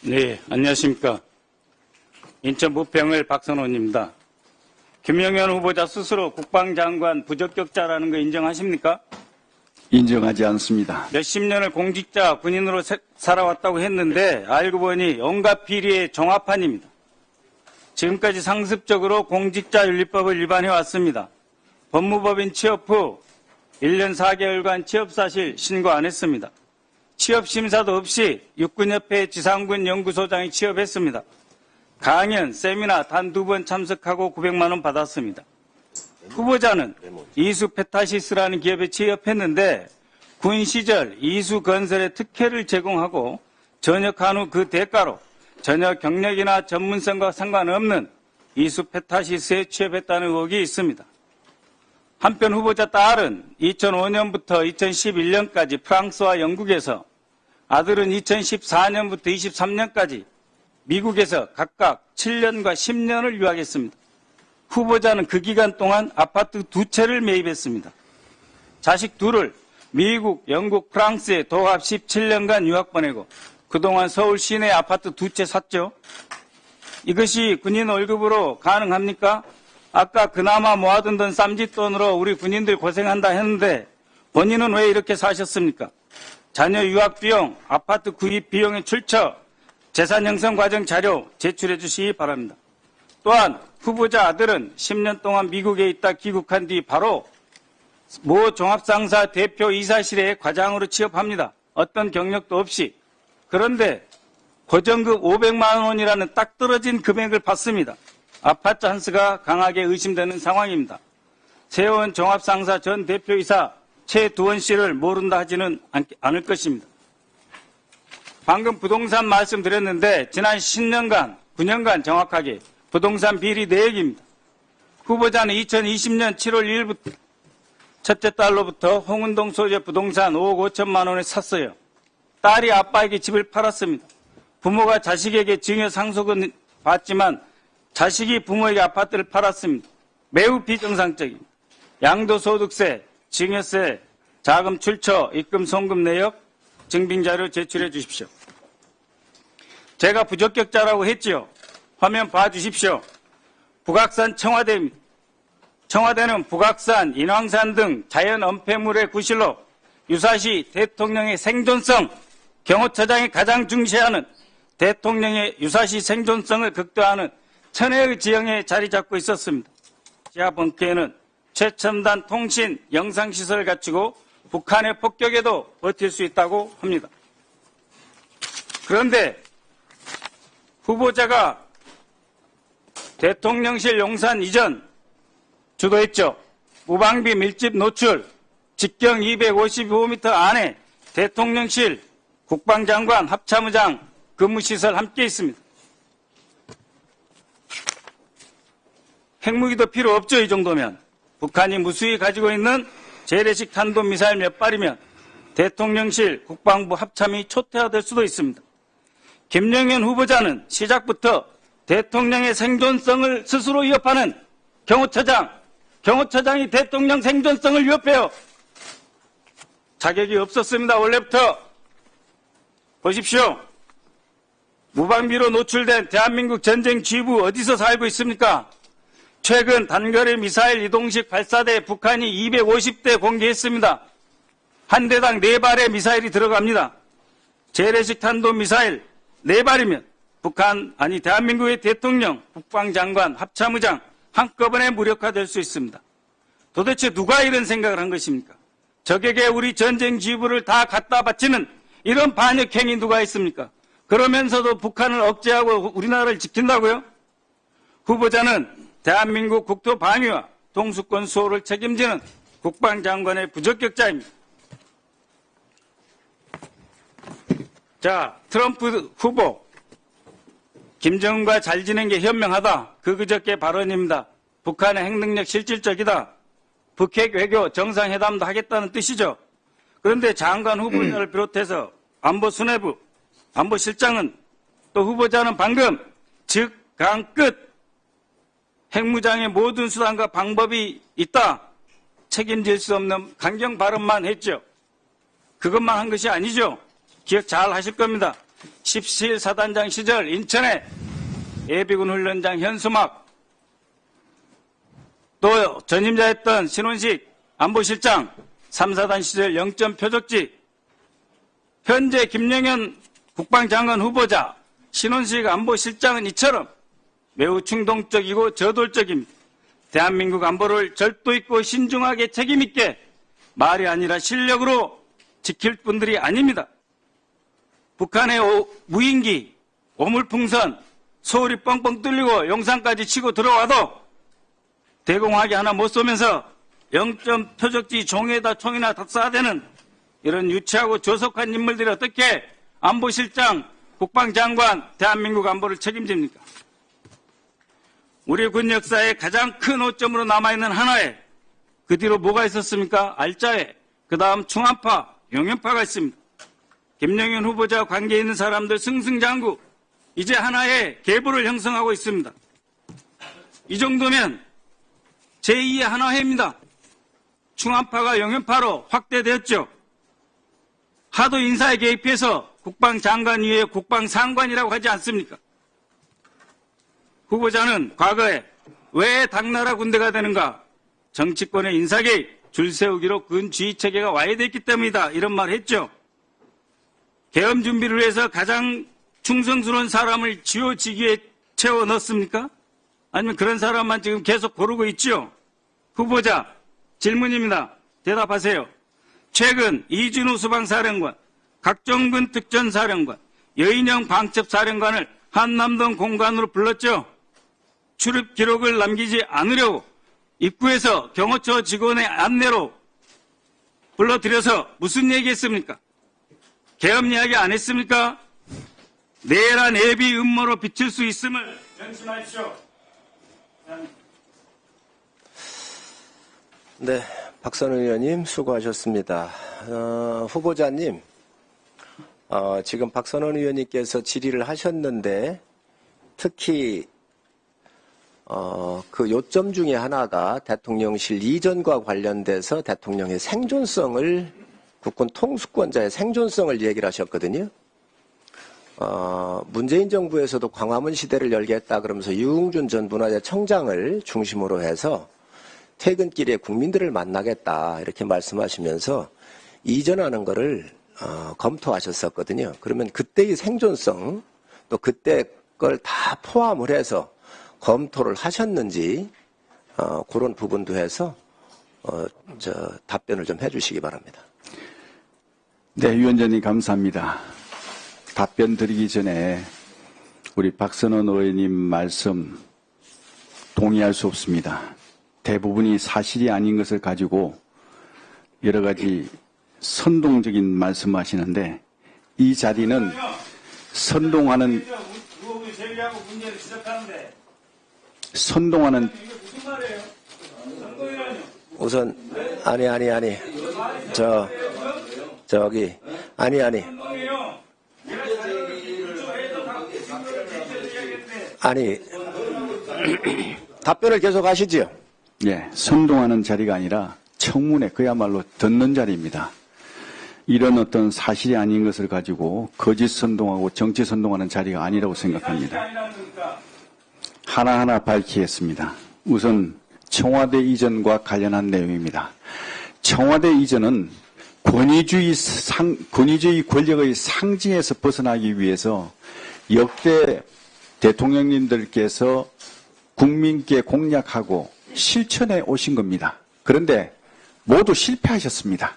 네, 안녕하십니까. 인천 부평을 박선원입니다. 김영현 후보자 스스로 국방장관 부적격자라는 거 인정하십니까? 인정하지 않습니다. 몇십 년을 공직자 군인으로 살아왔다고 했는데 알고 보니 온갖 비리의 종합판입니다. 지금까지 상습적으로 공직자윤리법을 위반해왔습니다. 법무법인 취업 후 1년 4개월간 취업사실 신고 안 했습니다. 취업심사도 없이 육군협회 지상군 연구소장에 취업했습니다. 강연, 세미나 단 2번 참석하고 900만 원 받았습니다. 후보자는 이수페타시스라는 기업에 취업했는데 군 시절 이수건설에 특혜를 제공하고 전역한 후 그 대가로 전혀 경력이나 전문성과 상관없는 이수페타시스에 취업했다는 의혹이 있습니다. 한편 후보자 딸은 2005년부터 2011년까지 프랑스와 영국에서, 아들은 2014년부터 23년까지 미국에서 각각 7년과 10년을 유학했습니다. 후보자는 그 기간 동안 아파트 2채를 매입했습니다. 자식 둘을 미국, 영국, 프랑스에 도합 17년간 유학 보내고 그동안 서울 시내 아파트 2채 샀죠. 이것이 군인 월급으로 가능합니까? 아까 그나마 모아둔 돈 쌈짓돈으로 우리 군인들 고생한다 했는데 본인은 왜 이렇게 사셨습니까? 자녀 유학 비용, 아파트 구입 비용의 출처, 재산 형성 과정 자료 제출해 주시기 바랍니다. 또한 후보자 아들은 10년 동안 미국에 있다 귀국한 뒤 바로 모 종합상사 대표 이사실에 과장으로 취업합니다. 어떤 경력도 없이. 그런데 고정급 500만 원이라는 딱 떨어진 금액을 받습니다. 아파트 한 수가 강하게 의심되는 상황입니다. 세원 종합상사 전 대표이사 최두원 씨를 모른다 하지는 않을 것입니다. 방금 부동산 말씀드렸는데 지난 10년간, 9년간 정확하게 부동산 비리 내역입니다. 후보자는 2020년 7월 1일부터 첫째 딸로부터 홍은동 소재 부동산 5억 5천만 원을 샀어요. 딸이 아빠에게 집을 팔았습니다. 부모가 자식에게 증여 상속은 받지만 자식이 부모에게 아파트를 팔았습니다. 매우 비정상적입니다. 양도소득세, 증여세, 자금 출처, 입금 송금 내역, 증빙자료 제출해 주십시오. 제가 부적격자라고 했지요. 화면 봐주십시오. 북악산 청와대입니다. 청와대는 북악산, 인왕산 등 자연 엄폐물의 구실로 유사시 대통령의 생존성, 경호처장이 가장 중시하는 대통령의 유사시 생존성을 극대화하는 천혜의 지형에 자리 잡고 있었습니다. 지하 벙커에는 최첨단 통신, 영상시설을 갖추고 북한의 폭격에도 버틸 수 있다고 합니다. 그런데 후보자가 대통령실 용산 이전 주도했죠. 무방비 밀집 노출, 직경 255m 안에 대통령실, 국방장관, 합참의장 근무시설 함께 있습니다. 핵무기도 필요 없죠. 이 정도면. 북한이 무수히 가지고 있는 재래식 탄도미사일 몇 발이면 대통령실, 국방부 합참이 초토화될 수도 있습니다. 김영현 후보자는 시작부터 대통령의 생존성을 스스로 위협하는 경호처장이 대통령 생존성을 위협해요. 자격이 없었습니다. 원래부터. 보십시오. 무방비로 노출된 대한민국 전쟁 지휘부 어디서 살고 있습니까? 최근 단거리 미사일 이동식 발사대 북한이 250대 공개했습니다. 한 대당 4발의 미사일이 들어갑니다. 재래식 탄도미사일 4발이면 대한민국의 대통령, 국방장관, 합참의장 한꺼번에 무력화될 수 있습니다. 도대체 누가 이런 생각을 한 것입니까? 적에게 우리 전쟁 지휘부를 다 갖다 바치는 이런 반역행위 누가 있습니까? 그러면서도 북한을 억제하고 우리나라를 지킨다고요? 후보자는 대한민국 국토 방위와 동수권 수호를 책임지는 국방장관의 부적격자입니다. 자, 트럼프 후보. 김정은과 잘 지낸 게 현명하다. 그저께 발언입니다. 북한의 핵능력 실질적이다. 북핵 외교 정상회담도 하겠다는 뜻이죠. 그런데 장관 후보자를 비롯해서 안보 수뇌부, 안보실장은 또 후보자는 방금 즉, 강, 끝. 핵무장의 모든 수단과 방법이 있다. 책임질 수 없는 강경 발언만 했죠. 그것만 한 것이 아니죠. 기억 잘 하실 겁니다. 17사단장 시절 인천에 예비군 훈련장 현수막, 또 전임자였던 신원식 안보실장 3사단 시절 영점 표적지, 현재 김영현 국방장관 후보자 신원식 안보실장은 이처럼 매우 충동적이고 저돌적입니다. 대한민국 안보를 절도 있고 신중하게 책임있게 말이 아니라 실력으로 지킬 분들이 아닙니다. 북한의 무인기, 오물풍선, 소울이 뻥뻥 뚫리고 용산까지 치고 들어와도 대공화기 하나 못 쏘면서 0점 표적지 종에다 총이나 다 쏴대는 이런 유치하고 조속한 인물들이 어떻게 안보실장, 국방장관, 대한민국 안보를 책임집니까? 우리 군 역사의 가장 큰 오점으로 남아있는 하나에 그 뒤로 뭐가 있었습니까? 알짜회, 그 다음 충안파, 용연파가 있습니다. 김영현 후보자 관계 있는 사람들 승승장구, 이제 하나의 계보를 형성하고 있습니다. 이 정도면 제2의 한화회입니다. 충안파가 용연파로 확대되었죠. 하도 인사에 개입해서 국방장관 위에 국방상관이라고 하지 않습니까? 후보자는 과거에 왜 당나라 군대가 되는가? 정치권의 인사개입, 줄 세우기로 군주의체계가 와해됐기 때문이다. 이런 말 했죠. 계엄 준비를 위해서 가장 충성스러운 사람을 지휘직에 채워 넣습니까? 아니면 그런 사람만 지금 계속 고르고 있죠? 후보자, 질문입니다. 대답하세요. 최근 이준호 수방사령관, 각종군 특전사령관, 여인영 방첩사령관을 한남동 공관으로 불렀죠? 출입 기록을 남기지 않으려고 입구에서 경호처 직원의 안내로 불러들여서 무슨 얘기했습니까? 계엄 이야기 안 했습니까? 내란 예비 음모로 비칠 수 있음을 명심하십시오. 네, 박선우 의원님 수고하셨습니다. 후보자님, 지금 박선원 의원님께서 질의를 하셨는데 특히 그 요점 중에 하나가 대통령실 이전과 관련돼서 대통령의 생존성을, 국군 통수권자의 생존성을 얘기를 하셨거든요. 문재인 정부에서도 광화문 시대를 열겠다 그러면서 유흥준 전 문화재청장을 중심으로 해서 퇴근길에 국민들을 만나겠다 이렇게 말씀하시면서 이전하는 거를 검토하셨었거든요. 그러면 그때의 생존성, 또 그때 걸 다 포함을 해서 검토를 하셨는지 그런 부분도 해서 답변을 좀 해주시기 바랍니다. 네, 위원장님 감사합니다. 답변 드리기 전에 우리 박선원 의원님 말씀 동의할 수 없습니다. 대부분이 사실이 아닌 것을 가지고 여러 가지 선동적인 말씀하시는데 이 자리는 선동하는 우선 아니 답변을 계속 하시지요. 예, 선동하는 자리가 아니라 청문회 그야말로 듣는 자리입니다. 이런 어떤 사실이 아닌 것을 가지고 거짓 선동하고 정치 선동하는 자리가 아니라고 생각합니다. 하나하나 밝히겠습니다. 우선 청와대 이전과 관련한 내용입니다. 청와대 이전은 권위주의 권력의 상징에서 벗어나기 위해서 역대 대통령님들께서 국민께 공약하고 실천해 오신 겁니다. 그런데 모두 실패하셨습니다.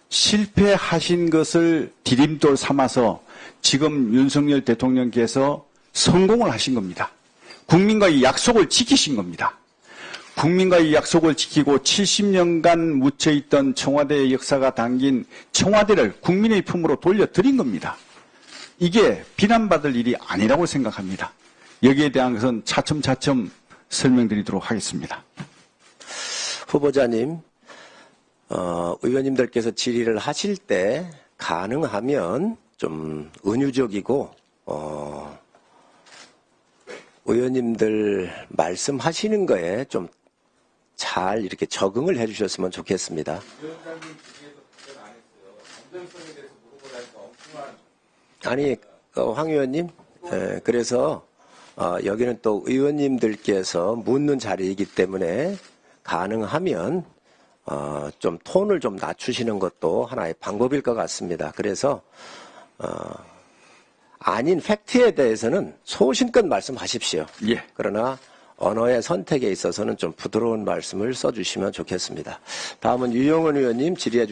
실패하신 것을 디딤돌 삼아서 지금 윤석열 대통령께서 성공을 하신 겁니다. 국민과의 약속을 지키신 겁니다. 국민과의 약속을 지키고 70년간 묻혀있던 청와대의 역사가 담긴 청와대를 국민의 품으로 돌려드린 겁니다. 이게 비난받을 일이 아니라고 생각합니다. 여기에 대한 것은 차츰차츰 설명드리도록 하겠습니다. 후보자님, 의원님들께서 질의를 하실 때 가능하면 좀 은유적이고 의원님들 말씀하시는 거에 좀 잘 이렇게 적응을 해주셨으면 좋겠습니다. 아니, 황 의원님, 그래서 여기는 또 의원님들께서 묻는 자리이기 때문에 가능하면 좀 톤을 좀 낮추시는 것도 하나의 방법일 것 같습니다. 그래서 아닌 팩트에 대해서는 소신껏 말씀하십시오. 예. 그러나 언어의 선택에 있어서는 좀 부드러운 말씀을 써주시면 좋겠습니다. 다음은 유영은 의원님 질의해